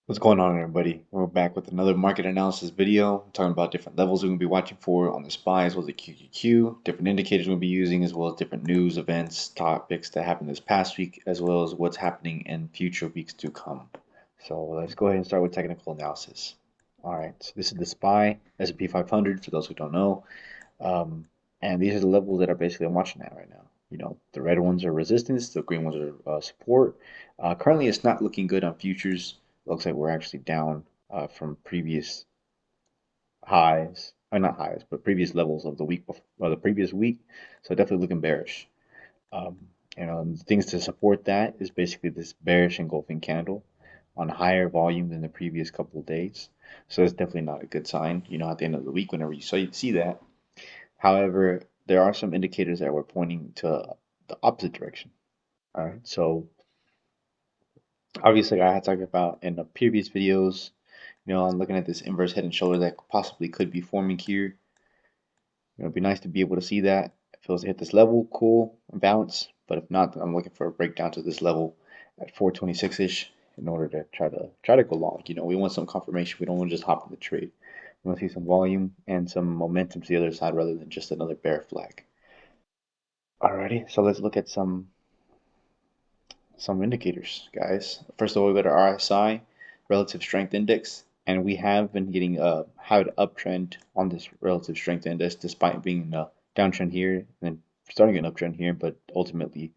What's going on, everybody? We're back with another market analysis video, talking about different levels we're going to be watching for on the SPY as well as the QQQ, different indicators we'll be using, as well as different news, events, topics that happened this past week, as well as what's happening in future weeks to come. So let's go ahead and start with technical analysis. All right, so this is the SPY, S&P 500, for those who don't know. Um, and these are the levels that are basically I'm watching at right now. You know, the red ones are resistance, the green ones are support. Currently, it's not looking good on futures. Looks like we're actually down from previous highs, or not highs, but previous levels of the week before, or the previous week. So definitely looking bearish. Um, things to support that is basically this bearish engulfing candle on higher volume than the previous couple of days. So that's definitely not a good sign. You know, at the end of the week, whenever you see that. However, there are some indicators that were pointing to the opposite direction. All right, so obviously, I had talked about in the previous videos. You know, I'm looking at this inverse head and shoulder that possibly could be forming here. It'd be nice to be able to see that. If it was to hit this level, cool, and bounce. But if not, then I'm looking for a breakdown to this level at 426-ish in order to try to go long. You know, we want some confirmation. We don't want to just hop in the trade. We want to see some volume and some momentum to the other side rather than just another bear flag. Alrighty, so let's look at some indicators, guys. First of all, we go to RSI, Relative Strength Index, and we have been getting a high uptrend on this Relative Strength Index despite being in a downtrend here and then starting an uptrend here, but ultimately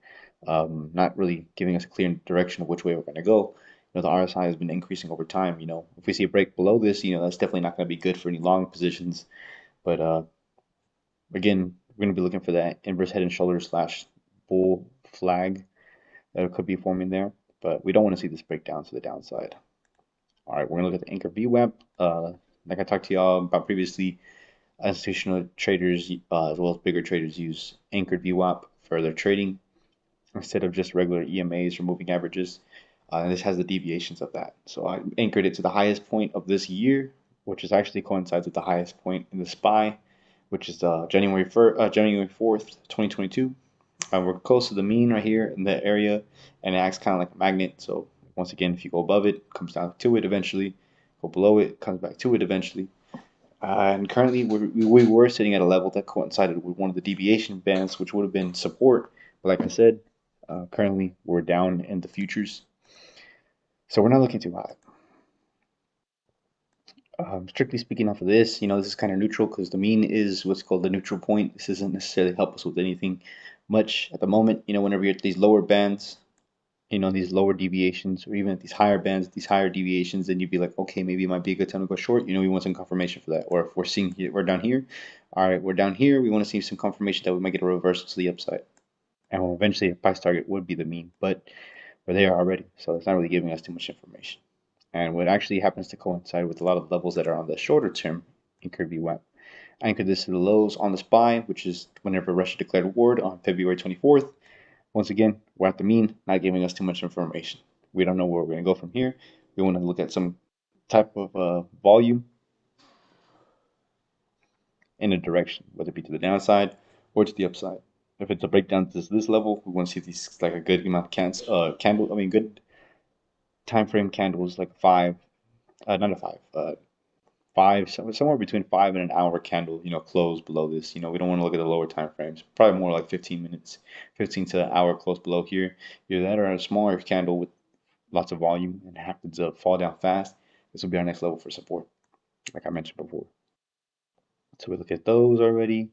not really giving us a clear direction of which way we're going to go. You know, the RSI has been increasing over time. You know, if we see a break below this, you know, that's definitely not going to be good for any long positions. But again, we're going to be looking for that inverse head and shoulder slash bull flag that could be forming there, but we don't want to see this breakdown to the downside. All right, we're gonna look at the anchor VWAP. Like I talked to y'all about previously, institutional traders as well as bigger traders use anchored VWAP for their trading instead of just regular EMAs or moving averages. And this has the deviations of that. So I anchored it to the highest point of this year, which is actually coincides with the highest point in the SPY, which is January 4th, 2022. We're close to the mean right here in that area, and it acts kind of like a magnet. So once again, if you go above it, comes down to it eventually. Go below it, comes back to it eventually. And currently, we were sitting at a level that coincided with one of the deviation bands, which would have been support. But like I said, currently we're down in the futures, so we're not looking too hot. Strictly speaking, off of this, you know, this is kind of neutral because the mean is what's called the neutral point. This doesn't necessarily help us with anything much at the moment. You know, whenever you're at these lower bands, you know, these lower deviations, or even at these higher bands, these higher deviations, then you'd be like, okay, maybe it might be a good time to go short. You know, we want some confirmation for that. Or if we're seeing here, we're down here, all right, we're down here, we want to see some confirmation that we might get a reversal to the upside. And well, eventually, a price target would be the mean, but we're there already, so it's not really giving us too much information. And what actually happens to coincide with a lot of levels that are on the shorter term anchor VWAP. I anchored this to the lows on the SPY, which is whenever Russia declared war on February 24th. Once again, we're at the mean, not giving us too much information. We don't know where we're going to go from here. We want to look at some type of volume in a direction, whether it be to the downside or to the upside. If it's a breakdown to this level, we want to see these like a good amount of good time frame candles, like not a five, somewhere between 5 and an hour candle, you know, close below this. You know, we don't want to look at the lower time frames. Probably more like 15 minutes, 15 to an hour close below here. Either that or a smaller candle with lots of volume and happens to fall down fast. This will be our next level for support, like I mentioned before. So we look at those already.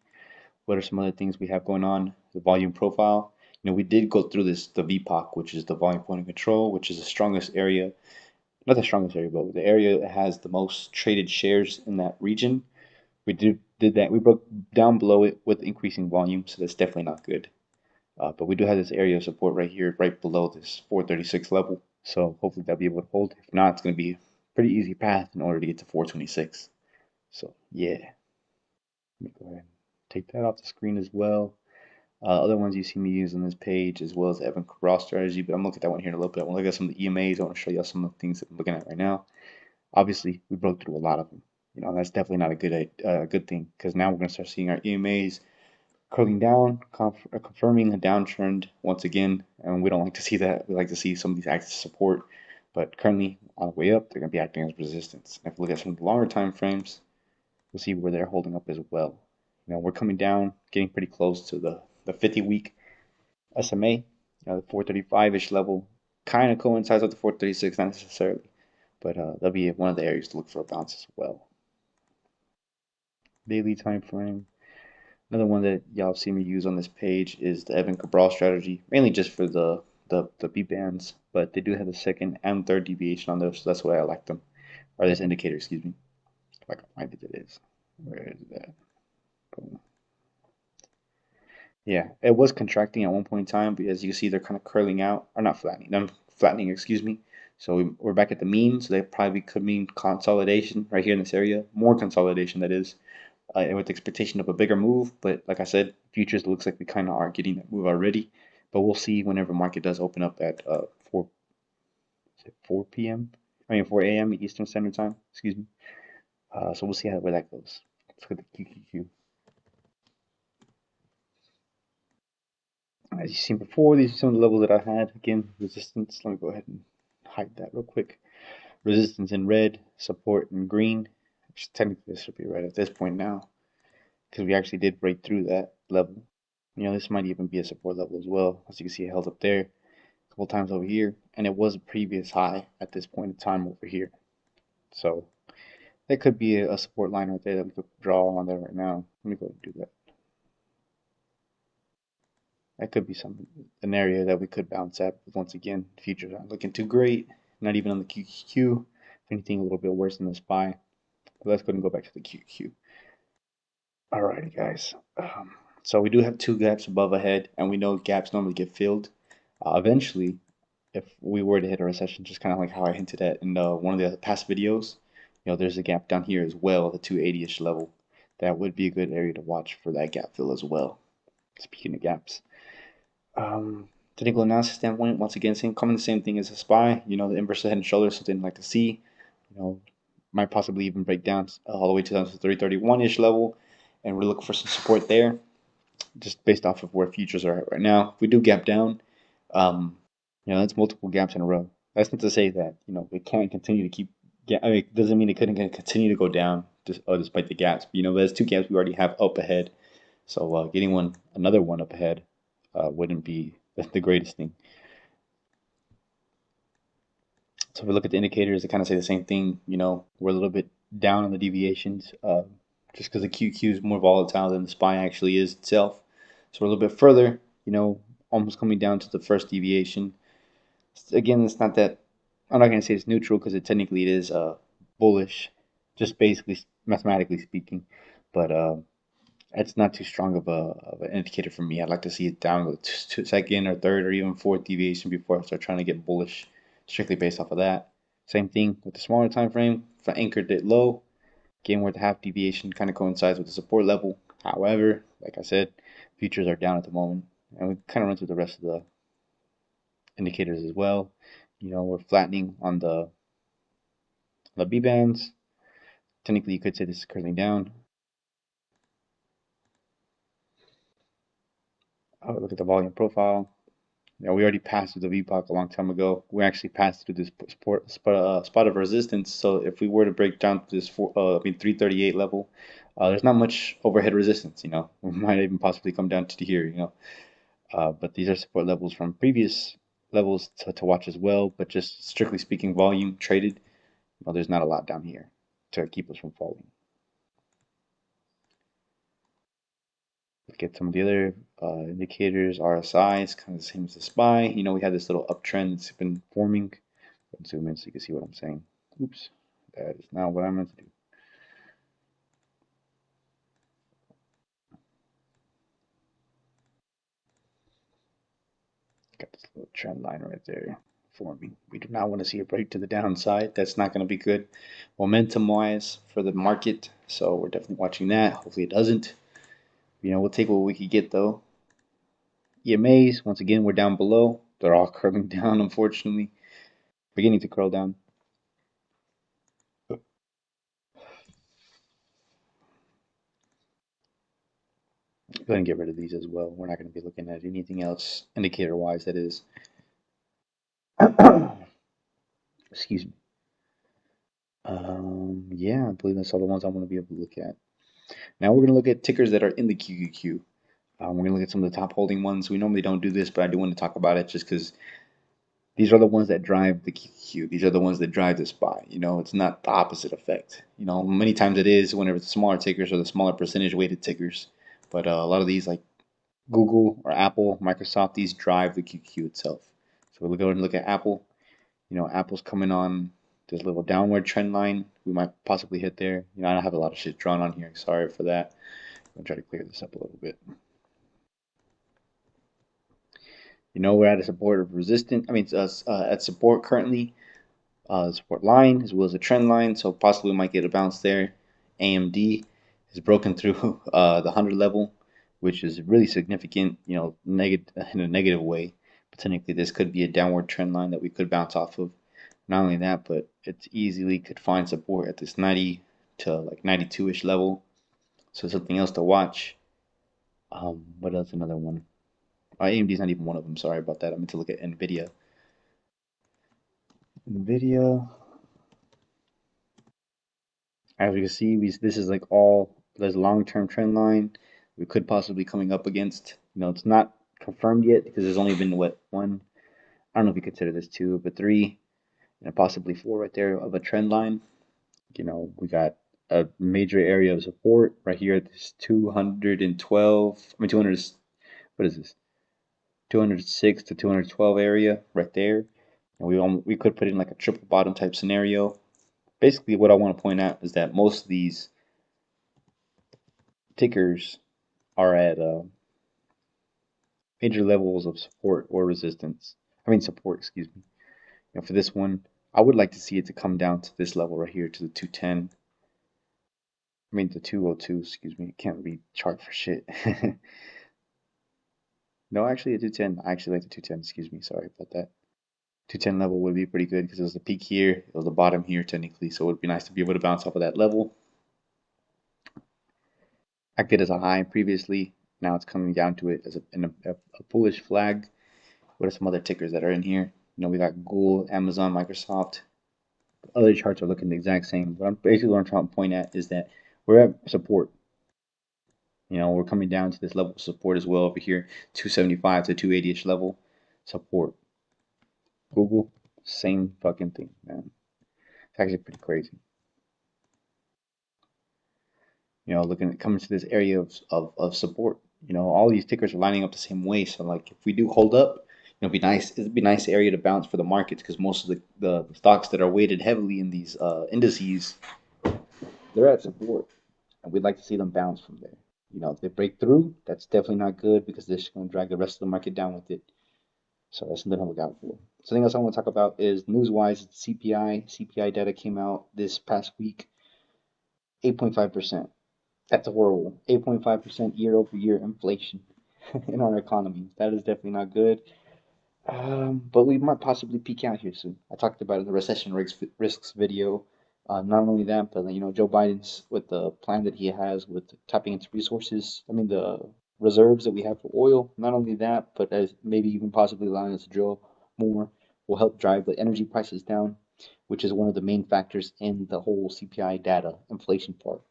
What are some other things we have going on? The volume profile. You know, we did go through this, the VPOC, which is the volume point of control, which is the strongest area, not the strongest area, but the area that has the most traded shares in that region. We did that. We broke down below it with increasing volume, so that's definitely not good. But we do have this area of support right here, right below this 436 level. So hopefully that'll be able to hold. If not, it's going to be a pretty easy path in order to get to 426. So yeah, let me go ahead and take that off the screen as well. Other ones you see me use on this page, as well as the Evan Ross strategy, but I'm looking at that one here in a little bit. I want to look at some of the EMAs. I want to show you some of the things that I'm looking at right now. Obviously, we broke through a lot of them. You know, that's definitely not a good thing because now we're going to start seeing our EMAs curling down, confirming a downtrend once again, and we don't like to see that. We like to see some of these acts of support But currently on the way up, they're going to be acting as resistance. And if we look at some of the longer time frames, we'll see where they're holding up as well. We're coming down, getting pretty close to the 50-week SMA. The 435-ish level kind of coincides with the 436, not necessarily, but that'll be one of the areas to look for a bounce as well. Daily time frame. Another one that y'all see me use on this page is the Evan Cabral strategy, mainly just for the B bands, but they do have the second and third deviation on those, so that's why I like them. Or this indicator, excuse me. Like I find it is. Where is that? Boom. Yeah, it was contracting at one point in time, but as you can see, they're kind of curling out, or not flattening, flattening, excuse me. So we're back at the mean, so that probably could mean consolidation right here in this area, more consolidation that is, with the expectation of a bigger move. But like I said, futures looks like we kind of are getting that move already. But we'll see whenever market does open up at 4 p.m. 4 a.m. Eastern Standard Time. Excuse me. So we'll see where that goes. Let's look at the QQQ. As you've seen before, these are some of the levels that I had. Again, resistance. Let me go ahead and hide that real quick. Resistance in red, support in green. Which technically this should be red at this point now, because we actually did break through that level. This might even be a support level as well. As you can see, it held up there a couple times over here, and it was a previous high at this point in time over here. So that could be a support line right there that we could draw on there right now. Let me go ahead and do that. That could be an area that we could bounce at. But once again, futures aren't looking too great. Not even on the QQQ. If anything, a little bit worse than the SPY. But let's go ahead and go back to the QQQ. Alrighty, guys. So we do have two gaps above ahead, and we know gaps normally get filled. Eventually, if we were to hit a recession, just kind of like how I hinted at in one of the past videos, there's a gap down here as well, the 280-ish level. That would be a good area to watch for that gap fill as well. Speaking of gaps. Technical analysis standpoint, once again, the same thing as a SPY. The inverse head and shoulders, something I'd like to see. Might possibly even break down all the way to the 331-ish level, and we're looking for some support there, just based off of where futures are at right now. If we do gap down, that's multiple gaps in a row. That's not to say that it can't continue to keep. It doesn't mean it couldn't continue to go down despite the gaps. But there's two gaps we already have up ahead, so getting another one up ahead wouldn't be the greatest thing. So if we look at the indicators, they kind of say the same thing. We're a little bit down on the deviations, just because the QQ is more volatile than the SPY actually is itself. So we're a little bit further, almost coming down to the first deviation. Again, it's not that, I'm not going to say it's neutral, because technically it is bullish, just basically mathematically speaking. But it's not too strong of an indicator for me. I'd like to see it down to second or third or even fourth deviation before I start trying to get bullish, strictly based off of that. Same thing with the smaller time frame. If I anchored it low, again, where the half deviation kind of coincides with the support level. However, like I said, futures are down at the moment, and we kind of run through the rest of the indicators as well. We're flattening on the B bands. Technically, you could say this is curling down. Look at the volume profile. We already passed through the VPOC a long time ago. We actually passed through this spot of resistance. So if we were to break down to this 338 level, there's not much overhead resistance. We might even possibly come down to here. But these are support levels from previous levels to watch as well. But just strictly speaking, volume traded, there's not a lot down here to keep us from falling. Look at some of the other indicators, RSIs, kind of the same as the SPY. We have this little uptrend that's been forming. Let's zoom in so you can see what I'm saying. Oops, that is not what I meant to do. Got this little trend line right there forming. We do not want to see a break to the downside. That's not going to be good momentum-wise for the market. So we're definitely watching that. Hopefully it doesn't. We'll take what we could get though. EMAs, once again, we're down below. They're all curling down, unfortunately. Beginning to curl down. Go ahead and get rid of these as well. We're not going to be looking at anything else indicator-wise, that is. Excuse me. Yeah, I believe that's all the ones I'm going to be able to look at. Now we're going to look at tickers that are in the QQQ. We're going to look at some of the top holding ones. We normally don't do this, but I do want to talk about it just because these are the ones that drive the QQQ. These are the ones that drive the SPY. It's not the opposite effect. Many times it is whenever the smaller tickers or the smaller percentage weighted tickers. But a lot of these, like Google or Apple, Microsoft, these drive the QQQ itself. So we'll go and look at Apple. Apple's coming on this little downward trend line. We might possibly hit there. I don't have a lot of shit drawn on here. Sorry for that. I'm gonna try to clear this up a little bit. We're at a support of resistance. I mean, at support currently, support line as well as a trend line. So possibly we might get a bounce there. AMD has broken through the 100 level, which is really significant. Negative in a negative way. But technically, this could be a downward trend line that we could bounce off of. Not only that, but it's easily could find support at this 90 to like 92-ish level. So something else to watch. What else? Another one. AMD is not even one of them. Sorry about that. I meant to look at Nvidia. Nvidia, as we can see, this is like all this long-term trend line we could possibly coming up against. It's not confirmed yet because there's only been what one. I don't know if you consider this two, but three and possibly four right there of a trend line. We got a major area of support right here at this 212. I mean 200. What is this? 206 to 212 area right there. And we could put in like a triple bottom type scenario. Basically, what I want to point out is that most of these tickers are at major levels of support or resistance. I mean support, excuse me. For this one, I would like to see it to come down to this level right here to the 210. I mean the 202, excuse me. Can't read chart for shit. No, actually the 210. I actually like the 210, excuse me. Sorry about that. 210 level would be pretty good because it was the peak here, it was the bottom here technically, so it would be nice to be able to bounce off of that level. Acted as a high previously, now it's coming down to it as a bullish flag. What are some other tickers that are in here? We got Google, Amazon, Microsoft. Other charts are looking the exact same. But what I'm trying to point at is that we're at support. We're coming down to this level of support as well over here, 275 to 280-ish level support. Google, same fucking thing, man. It's actually pretty crazy. Looking at coming to this area of support. All these tickers are lining up the same way. So like if we do hold up, it'd be a nice area to bounce for the markets because most of the stocks that are weighted heavily in these indices, they're at support. And we'd like to see them bounce from there. If they break through, that's definitely not good because they're just going to drag the rest of the market down with it. So that's something to look out for. Something else I want to talk about is news-wise, CPI. CPI data came out this past week, 8.5%. That's horrible. 8.5% year-over-year inflation in our economy. That is definitely not good. But we might possibly peak out here soon. I talked about it in the recession risks video. Not only that, but Joe Biden's with the plan that he has with tapping into resources. I mean the reserves that we have for oil. Not only that, but as maybe even possibly allowing us to drill more will help drive the energy prices down, which is one of the main factors in the whole CPI data inflation part.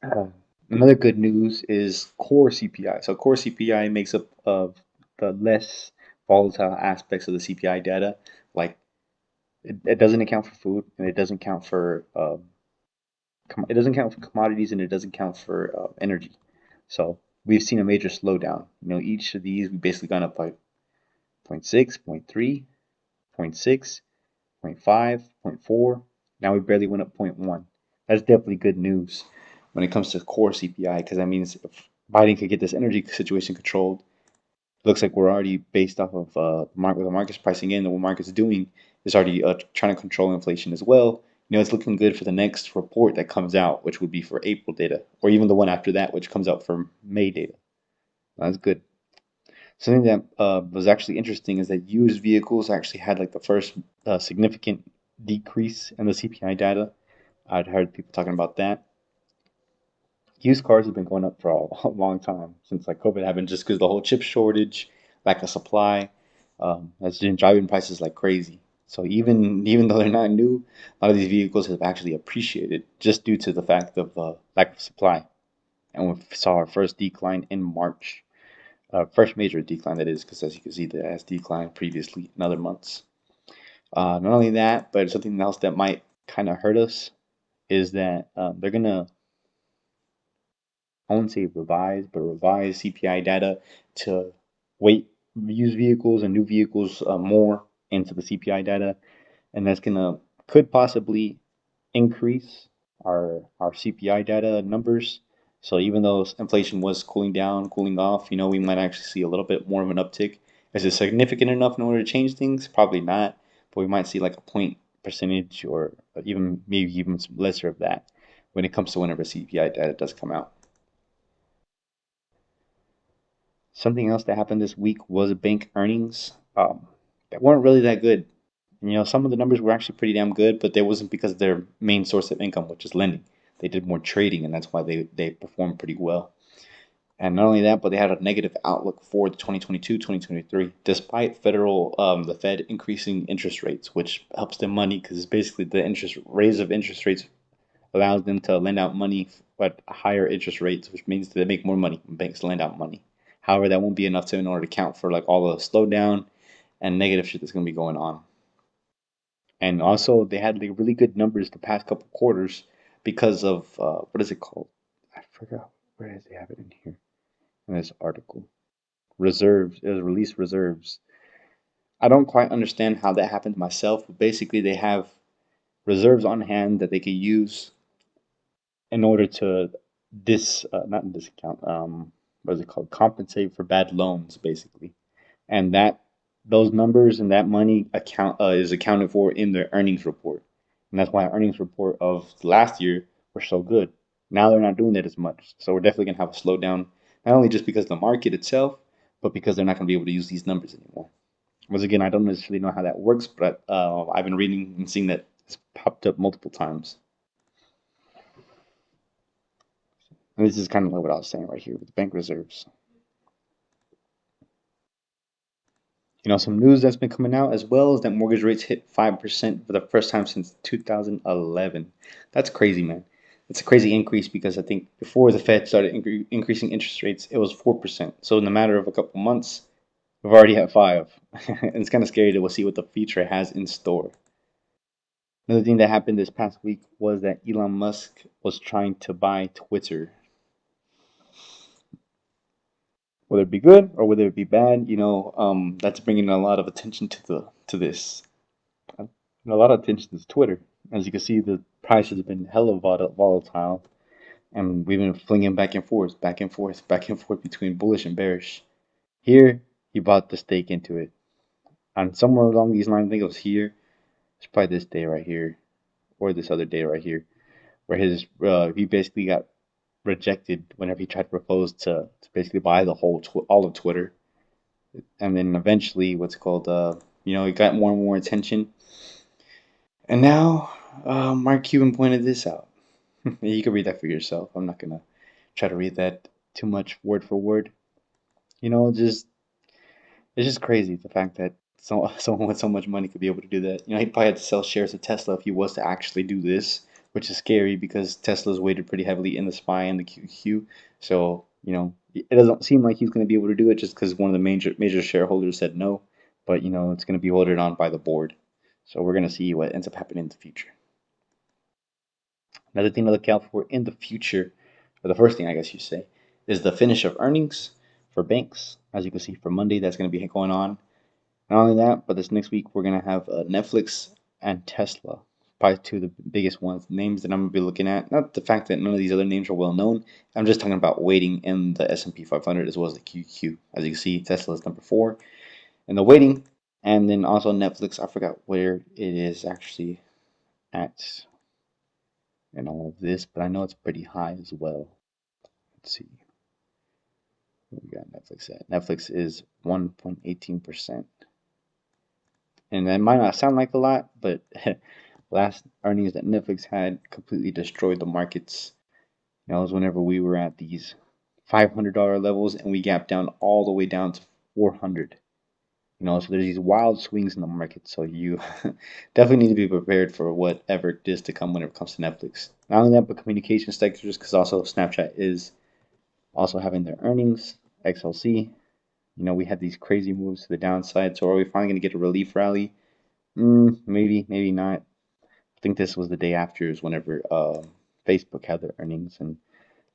Uh, Another good news is core CPI. So core CPI makes up of the less volatile aspects of the CPI data. Like it doesn't account for food, and it doesn't count for commodities, and it doesn't count for energy. So we've seen a major slowdown. Each of these we basically gone up by zero point 0.6, 0.3, 0.6, zero point 0.5, 0.4. Now we barely went up 0.1. That's definitely good news when it comes to core CPI because that means if Biden could get this energy situation controlled, it looks like we're already based off of what the market's pricing in and what market's doing is already trying to control inflation as well. It's looking good for the next report that comes out, which would be for April data, or even the one after that, which comes out for May data. That's good. Something that was actually interesting is that used vehicles actually had like the first significant decrease in the CPI data. I'd heard people talking about that. Used cars have been going up for a long time since like COVID happened, just because the whole chip shortage, lack of supply, that's been driving prices like crazy. So even though they're not new, a lot of these vehicles have actually appreciated just due to the fact of lack of supply. And we saw our first decline in March, first major decline that is, because as you can see, that has declined previously in other months. Not only that, but something else that might kind of hurt us is that they're gonna, I won't say revise, but revise CPI data to weight used vehicles and new vehicles more into the CPI data, and that's gonna could possibly increase our CPI data numbers. So even though inflation was cooling down, cooling off, we might actually see a little bit more of an uptick. Is it significant enough in order to change things? Probably not, but we might see like a point percentage or even maybe even lesser of that when it comes to whenever CPI data does come out. Something else that happened this week was bank earnings that weren't really that good. Some of the numbers were actually pretty damn good, but that wasn't because of their main source of income, which is lending. They did more trading, and that's why they performed pretty well. And not only that, but they had a negative outlook for the 2022-2023, despite the Fed increasing interest rates, which helps them money because basically the raise of interest rates allows them to lend out money at higher interest rates, which means that they make more money when banks lend out money. However, that won't be enough to in order to account for like all the slowdown and negative shit that's going to be going on. And also, they had like really good numbers the past couple quarters because of what is it called? I forgot where does they have it in here in this article. Reserves. It was released reserves. I don't quite understand how that happened myself, but basically they have reserves on hand that they could use in order to not discount what is it called, compensate for bad loans basically, and that those numbers and that money account is accounted for in their earnings report, and that's why our earnings report of last year were so good. Now they're not doing that as much, so we're definitely gonna have a slowdown, not only just because of the market itself, but because they're not gonna be able to use these numbers anymore. Once again, I don't necessarily know how that works, but I've been reading and seeing that it's popped up multiple times. And this is kind of like what I was saying right here with the bank reserves. Some news that's been coming out as well is that mortgage rates hit 5% for the first time since 2011. That's crazy, man. It's a crazy increase because I think before the Fed started increasing interest rates, it was 4%. So in a matter of a couple months, we've already had 5. And it's kind of scary to see what the future has in store. Another thing that happened this past week was that Elon Musk was trying to buy Twitter. Whether it be good or whether it be bad, that's bringing a lot of attention to this. And a lot of attention to Twitter. As you can see, the price has been hella volatile, and we've been flinging back and forth, back and forth, back and forth between bullish and bearish. Here, he bought the stake into it, and somewhere along these lines, I think it was here. It's probably this day right here, or this other day right here, where he basically got rejected whenever he tried to propose to basically buy the all of Twitter, and then eventually, what's called he got more and more attention, and now Mark Cuban pointed this out. You can read that for yourself. I'm not gonna try to read that too much word for word. Just it's just crazy the fact that someone with so much money could be able to do that. He probably had to sell shares of Tesla if he was to actually do this, which is scary because Tesla's weighted pretty heavily in the SPY and the QQ. So it doesn't seem like he's going to be able to do it just because one of the major shareholders said no. But it's going to be voted on by the board. So we're going to see what ends up happening in the future. Another thing to look out for in the future, or the first thing I guess you say, is the finish of earnings for banks. As you can see for Monday, that's going to be going on. Not only that, but this next week we're going to have Netflix and Tesla, probably two of the biggest ones, names that I'm going to be looking at. Not the fact that none of these other names are well known. I'm just talking about weighting in the S&P 500 as well as the QQ. As you can see, Tesla is number 4 in the weighting. And then also Netflix, I forgot where it is actually at and all of this, but I know it's pretty high as well. Let's see. What we got Netflix at? Netflix is 1.18%. And that might not sound like a lot, but last earnings that Netflix had completely destroyed the markets. That was whenever we were at these $500 levels and we gapped down all the way down to 400. So there's these wild swings in the market. So you definitely need to be prepared for whatever it is to come when it comes to Netflix. Not only that, but communication sectors, because also Snapchat is also having their earnings. XLC, we had these crazy moves to the downside. So are we finally going to get a relief rally? Maybe, maybe not. I think this was the day after is whenever Facebook had their earnings, and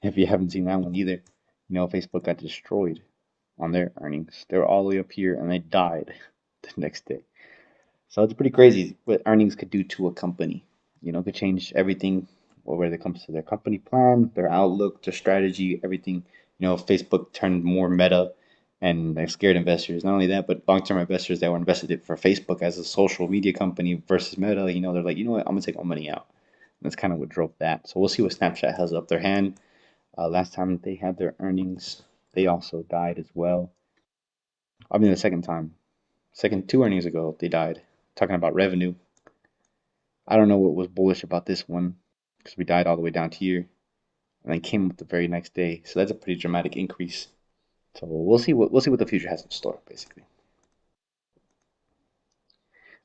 if you haven't seen that one either, Facebook got destroyed on their earnings. They were all the way up here and they died the next day. So it's pretty crazy what earnings could do to a company. Could change everything, whether it comes to their company plan, their outlook, their strategy, everything. Facebook turned more meta and they scared investors. Not only that, but long-term investors that were invested in for Facebook as a social media company versus Meta, they're like, you know what, I'm gonna take my money out. And that's kind of what drove that. So we'll see what Snapchat has up their hand. Last time they had their earnings, they also died as well. I mean, the second time, second two earnings ago, they died. Talking about revenue, I don't know what was bullish about this one because we died all the way down to here and then came up the very next day. So that's a pretty dramatic increase. So we'll see what the future has in store, basically.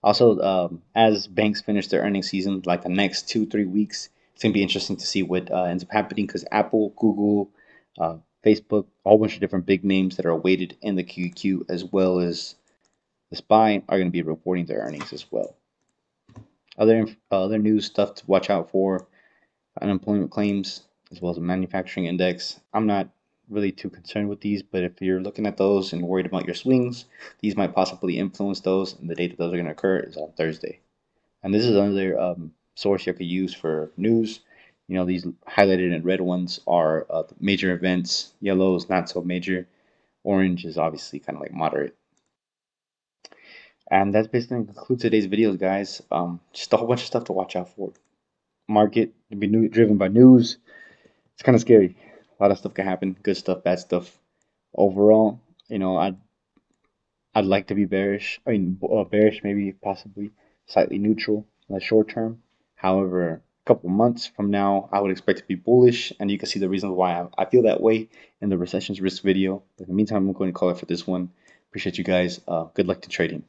Also, as banks finish their earnings season, like the next 2 3 weeks, it's gonna be interesting to see what ends up happening because Apple, Google, uh, Facebook, a whole bunch of different big names that are weighted in the QQ as well as the SPY are going to be reporting their earnings as well. Other news stuff to watch out for: unemployment claims as well as a manufacturing index. I'm not really too concerned with these, but if you're looking at those and worried about your swings, these might possibly influence those. And the date that those are going to occur is on Thursday. And this is another source you could use for news. These highlighted in red ones are major events. Yellow is not so major. Orange is obviously kind of like moderate. And that's basically concludes today's videos, guys. Just a whole bunch of stuff to watch out for. Market to be driven by news. It's kind of scary. A lot of stuff can happen. Good stuff, bad stuff. Overall, I'd like to be bearish. I mean, bearish, maybe possibly slightly neutral in the short term. However, a couple months from now, I would expect to be bullish, and you can see the reasons why I feel that way in the recessions risk video. In the meantime, I'm going to call it for this one. Appreciate you guys. Good luck to trading.